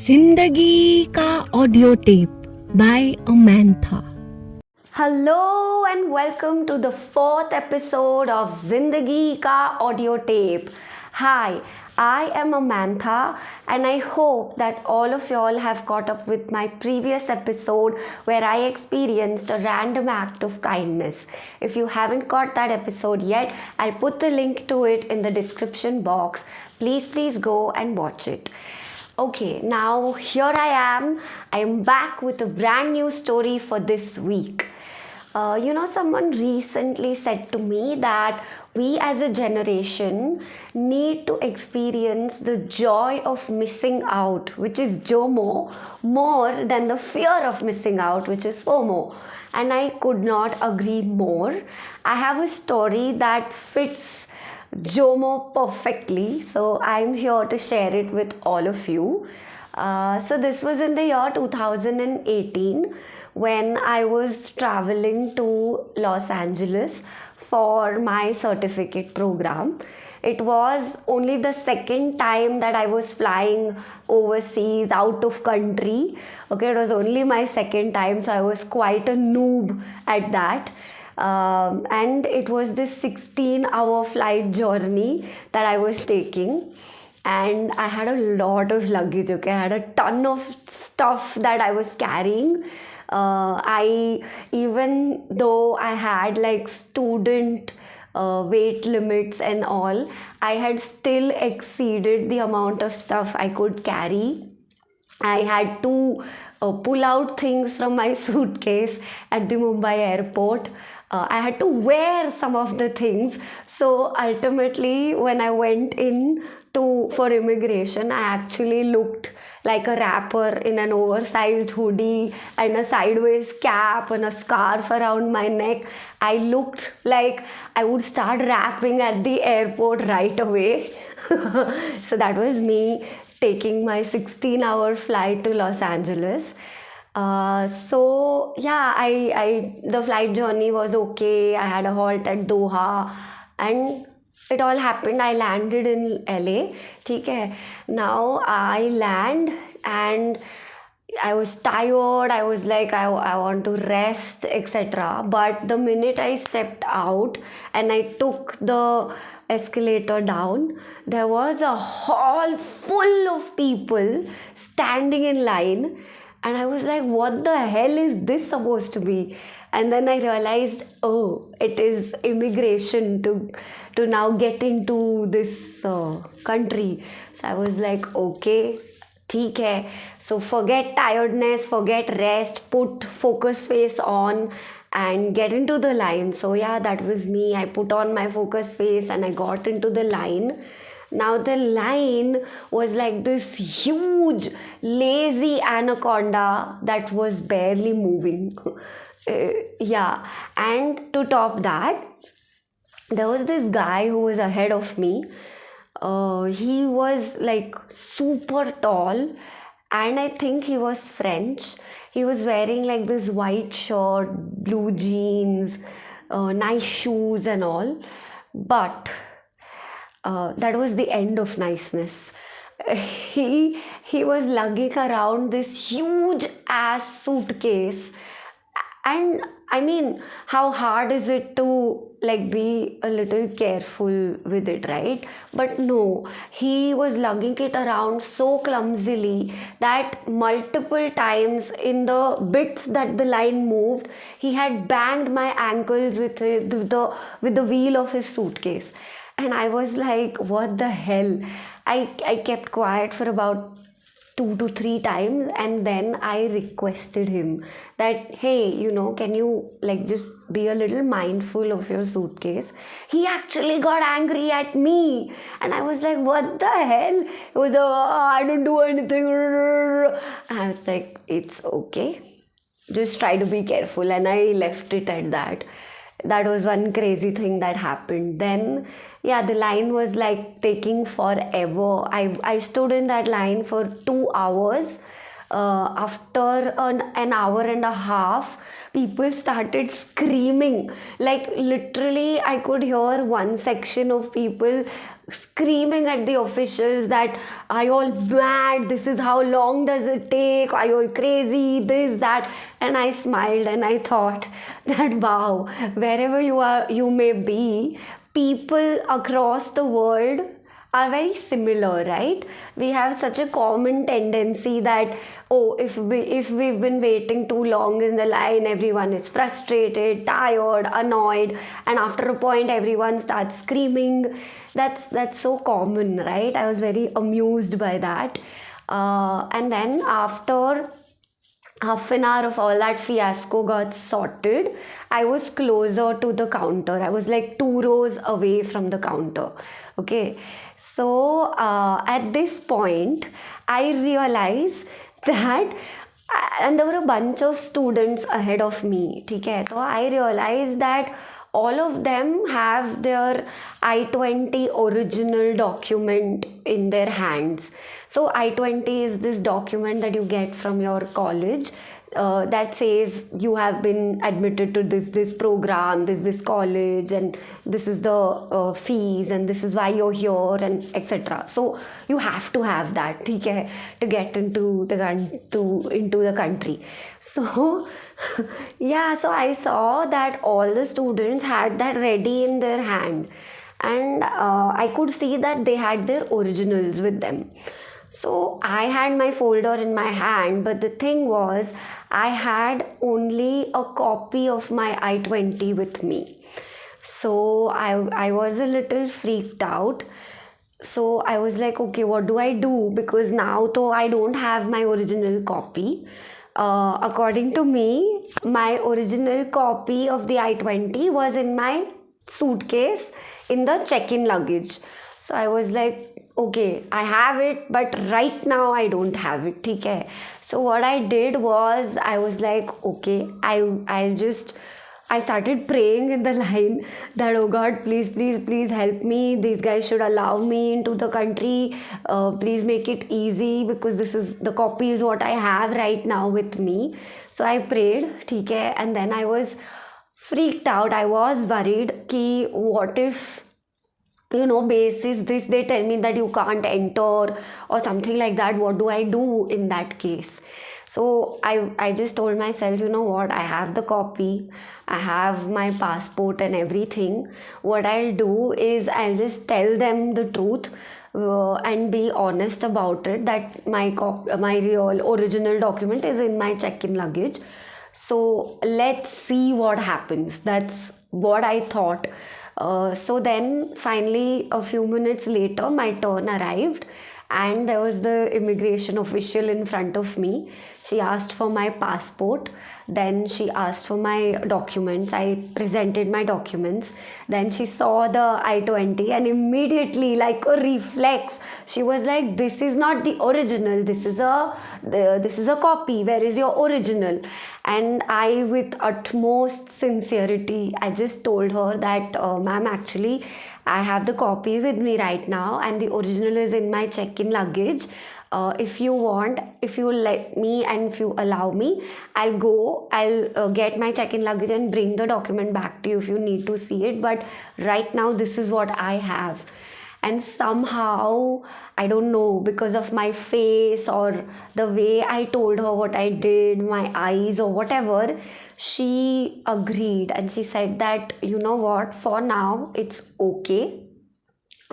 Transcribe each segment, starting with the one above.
जिंदगी का audio tape by Amantha. Hello and welcome to the fourth episode of Zindagi Ka audio tape. Hi, I am Amantha and I hope that all of y'all have caught up with my previous episode where I experienced a random act of kindness. If you haven't caught that episode yet, I'll put the link to it in the description box. Please go and watch it. Okay, now here I am. I am back with a brand new story for this week. Someone recently said to me that we as a generation need to experience the joy of missing out, which is JOMO, more than the fear of missing out, which is FOMO. And I could not agree more. I have a story that fits JOMO perfectly, so I'm here to share it with all of you. So this was in the year 2018 when I was traveling to Los Angeles for my certificate program. It was only the second time that I was flying overseas, out of country. Okay, it was only my second time, so I was quite a noob at that. And it was this 16-hour flight journey that I was taking, and I had a lot of luggage. Okay, I had a ton of stuff that I was carrying. Even though I had like student weight limits and all, I had still exceeded the amount of stuff I could carry. I had to pull out things from my suitcase at the Mumbai airport. I had to wear some of the things. So ultimately, when I went in for immigration, I actually looked like a rapper in an oversized hoodie and a sideways cap and a scarf around my neck. I looked like I would start rapping at the airport right away. So that was me taking my 16-hour flight to Los Angeles. The flight journey was okay. I had a halt at Doha and it all happened. I landed in LA. Okay. Now I land and I was tired. I was like, I want to rest, etc. But the minute I stepped out and I took the escalator down, there was a hall full of people standing in line. And I was like, what the hell is this supposed to be? And then I realized, oh, it is immigration to now get into this country. So I was like, okay, ठीक है. So forget tiredness, forget rest, put focus face on and get into the line. So yeah, that was me. I put on my focus face and I got into the line. Now the line was like this huge lazy anaconda that was barely moving. And to top that, there was this guy who was ahead of me. He was like super tall and I think he was French. He was wearing like this white shirt, blue jeans, nice shoes and all. But that was the end of niceness. He was lugging around this huge ass suitcase, and I mean, how hard is it to like be a little careful with it, right? But no, he was lugging it around so clumsily that multiple times in the bits that the line moved, he had banged my ankles with the wheel of his suitcase. And I was like, what the hell? I kept quiet for about 2 to 3 times and then I requested him that, hey, can you like just be a little mindful of your suitcase? He actually got angry at me and I was like, what the hell? It was, I don't do anything. And I was like, it's okay. Just try to be careful. And I left it at that. That was one crazy thing that happened. Then, the line was like taking forever. I stood in that line for 2 hours. After an hour and a half, people started screaming. Like literally, I could hear one section of people screaming at the officials that, are you all mad? This is how long does it take? Are you all crazy? This, that. And I smiled and I thought that, wow, wherever you may be, people across the world are very similar, right? We have such a common tendency that, oh, if we've been waiting too long in the line, everyone is frustrated, tired, annoyed, and after a point everyone starts screaming. That's so common, right? I was very amused by that. And then after half an hour of all that fiasco got sorted, I was closer to the counter. I was like 2 rows away from the counter. Okay. So at this point, I realized that, and there were a bunch of students ahead of me. Okay. So I realized that all of them have their I-20 original document in their hands. So I-20 is this document that you get from your college that says you have been admitted to this program, this college, and this is the fees, and this is why you're here, and etc. So you have to have that, okay, to get into the country. So yeah, so I saw that all the students had that ready in their hand, and I could see that they had their originals with them. So I had my folder in my hand, but the thing was, I had only a copy of my I-20 with me. So I was a little freaked out. So I was like, okay, what do I do? Because now though I don't have my original copy. According to me, my original copy of the I-20 was in my suitcase in the check-in luggage. So I was like, okay, I have it, but right now I don't have it. Okay. So what I did was, I was like, okay, I started praying in the line that, oh God, please, please, please help me. These guys should allow me into the country. Please make it easy, because the copy is what I have right now with me. So I prayed, okay, and then I was freaked out. I was worried ki what if, basis this, they tell me that you can't enter or something like that. What do I do in that case? So I just told myself, you know what, I have the copy, I have my passport and everything. What I'll do is I'll just tell them the truth and be honest about it, that my real original document is in my check-in luggage. So let's see what happens. That's what I thought. So then finally, a few minutes later, my turn arrived, and there was the immigration official in front of me. She asked for my passport, then she asked for my documents. I presented my documents. Then she saw the I-20, and immediately, like a reflex, she was like, this is not the original, this is a copy, where is your original? And I, with utmost sincerity, I just told her that, ma'am, actually I have the copy with me right now, and the original is in my check-in luggage. If you let me and if you allow me, I'll get my check-in luggage and bring the document back to you if you need to see it. But right now, this is what I have. And somehow, I don't know, because of my face or the way I told her what I did, my eyes or whatever, she agreed, and she said that, you know what, for now it's okay,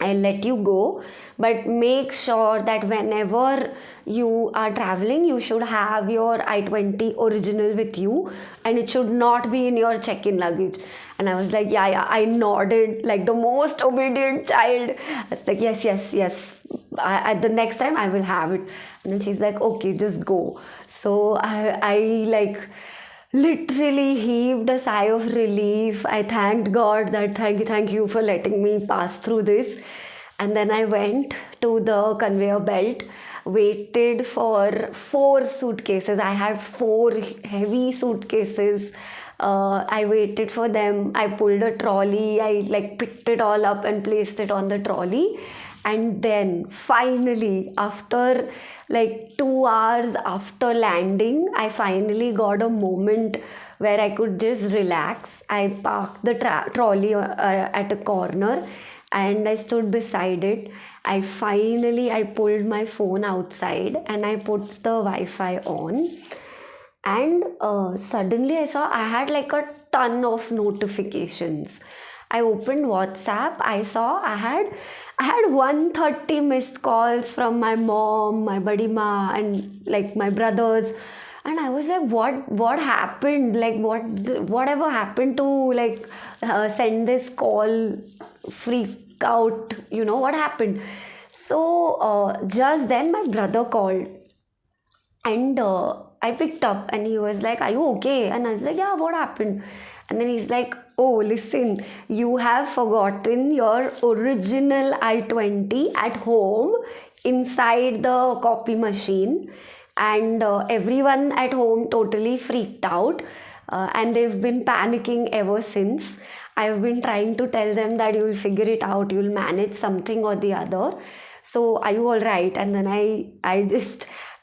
I'll let you go, but make sure that whenever you are traveling, you should have your I-20 original with you, and it should not be in your check-in luggage. And I was like, yeah, I nodded like the most obedient child. I was like, yes. At the next time I will have it. And then she's like, okay, just go. So I like literally heaved a sigh of relief. I thanked God that thank you for letting me pass through this. And then I went to the conveyor belt, waited for 4 suitcases. I had 4 heavy suitcases. I waited for them. I pulled a trolley. I picked it all up and placed it on the trolley. And then finally, after 2 hours after landing, I finally got a moment where I could just relax. I parked the trolley at a corner, and I stood beside it. I pulled my phone outside and I put the Wi-Fi on, and suddenly I saw I had like a ton of notifications. I opened WhatsApp. I saw I had 130 missed calls from my mom, my buddy ma, and like my brothers. And I was like, what happened? Like whatever happened to like send this call, freak out, what happened? So just then my brother called, and I picked up and he was like, "Are you okay?" And I was like, "Yeah, what happened?" And then he's like, "Oh, listen, you have forgotten your original I-20 at home inside the copy machine." And everyone at home totally freaked out, and they've been panicking ever since. I've been trying to tell them that you'll figure it out, you'll manage something or the other. So are you all right? And then I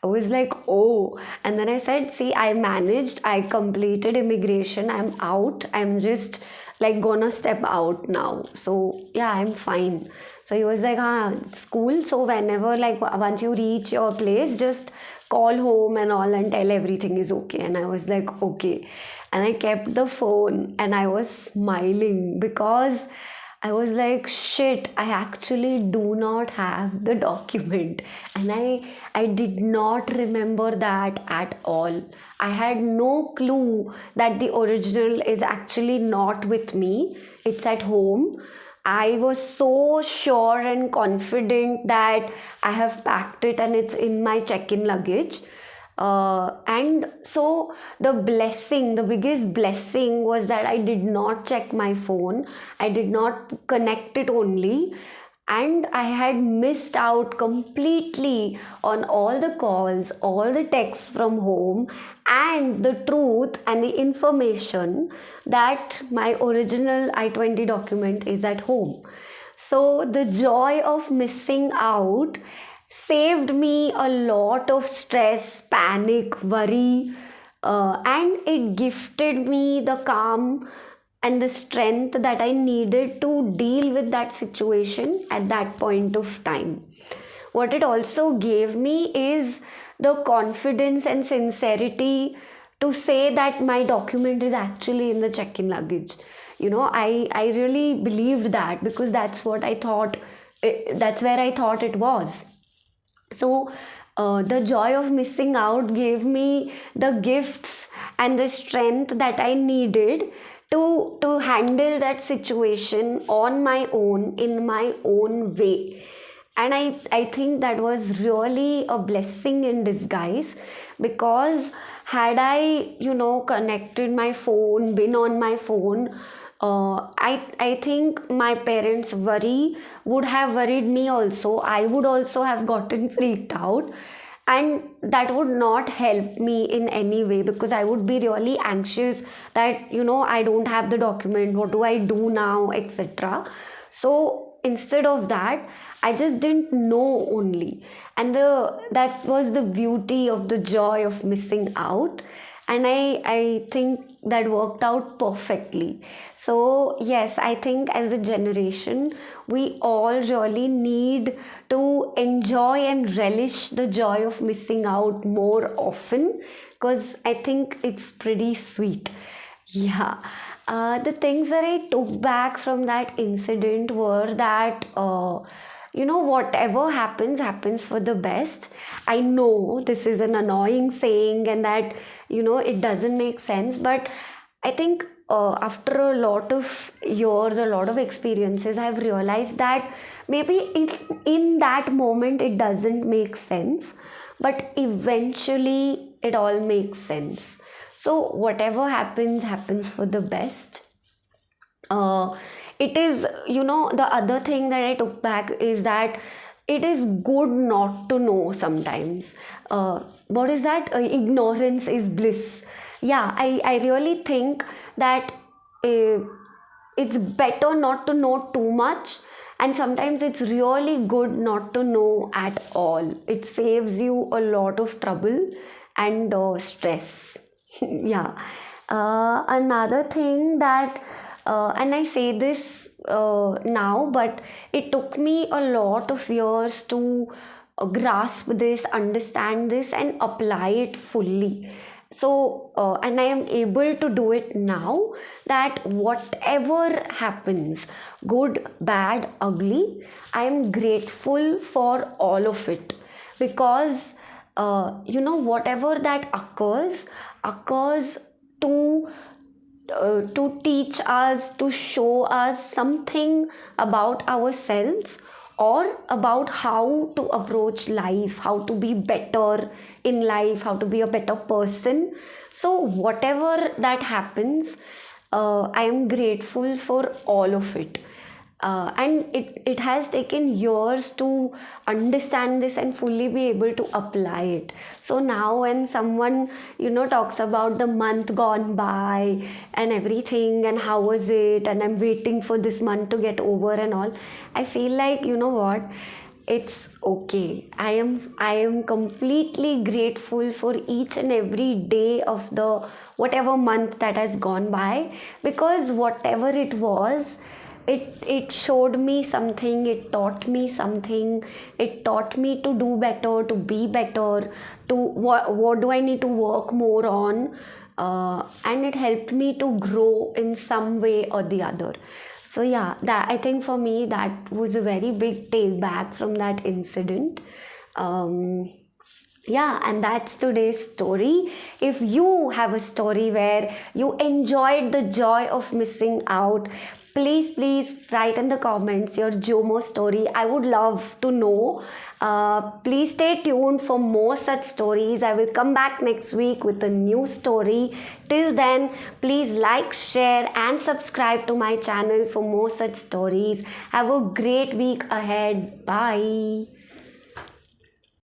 was like, oh. And then I said, see, I managed, I completed immigration, I'm out, I'm just like gonna step out now. So yeah, I'm fine. So he was like, it's cool. So whenever, like, once you reach your place, just call home and all and tell everything is okay. And I was like, okay. And I kept the phone and I was smiling because I was like, shit, I actually do not have the document. And I did not remember that at all. I had no clue that the original is actually not with me, it's at home. I was so sure and confident that I have packed it and it's in my check-in luggage. And so the biggest blessing was that I did not check my phone. I did not connect it only. And I had missed out completely on all the calls, all the texts from home, and the truth and the information that my original I-20 document is at home. So the joy of missing out saved me a lot of stress, panic, worry, and it gifted me the calm and the strength that I needed to deal with that situation at that point of time. What it also gave me is the confidence and sincerity to say that my document is actually in the check-in luggage. I really believed that because that's what I thought, that's where I thought it was. So, the joy of missing out gave me the gifts and the strength that I needed to handle that situation on my own, in my own way. And I think that was really a blessing in disguise, because had I, connected my phone, been on my phone, I think my parents' worry would have worried me also. I would also have gotten freaked out, and that would not help me in any way, because I would be really anxious that I don't have the document, what do I do now, etc. So instead of that, I just didn't know only, and that was the beauty of the joy of missing out. And I think that worked out perfectly. So yes, I think as a generation we all really need to enjoy and relish the joy of missing out more often, because I think it's pretty sweet. Yeah. The things that I took back from that incident were that whatever happens, happens for the best. I know this is an annoying saying and that, it doesn't make sense, but I think after a lot of years, a lot of experiences, I've realized that maybe in that moment it doesn't make sense, but eventually it all makes sense. So whatever happens, happens for the best. It is, the other thing that I took back is that it is good not to know sometimes. What is that? Ignorance is bliss. Yeah, I really think that it's better not to know too much, and sometimes it's really good not to know at all. It saves you a lot of trouble and stress. Yeah. Another thing that And I say this now, but it took me a lot of years to grasp this, understand this, and apply it fully. So, and I am able to do it now, that whatever happens, good, bad, ugly, I am grateful for all of it, because whatever that occurs to teach us, to show us something about ourselves, or about how to approach life, how to be better in life, how to be a better person. So, whatever that happens, I am grateful for all of it. And it has taken years to understand this and fully be able to apply it. So now when someone talks about the month gone by and everything and how was it, and I'm waiting for this month to get over and all, I feel like, you know what, it's okay. I am completely grateful for each and every day of the whatever month that has gone by, because whatever it was, it showed me something, it taught me something, it taught me to do better, to be better, to what do I need to work more on, and it helped me to grow in some way or the other. So yeah, that I think for me that was a very big take back from that incident. Yeah, and that's today's story. If you have a story where you enjoyed the joy of missing out, please write in the comments your JOMO story. I would love to know. Please stay tuned for more such stories. I will come back next week with a new story. Till then, please like, share, and subscribe to my channel for more such stories. Have a great week ahead. Bye.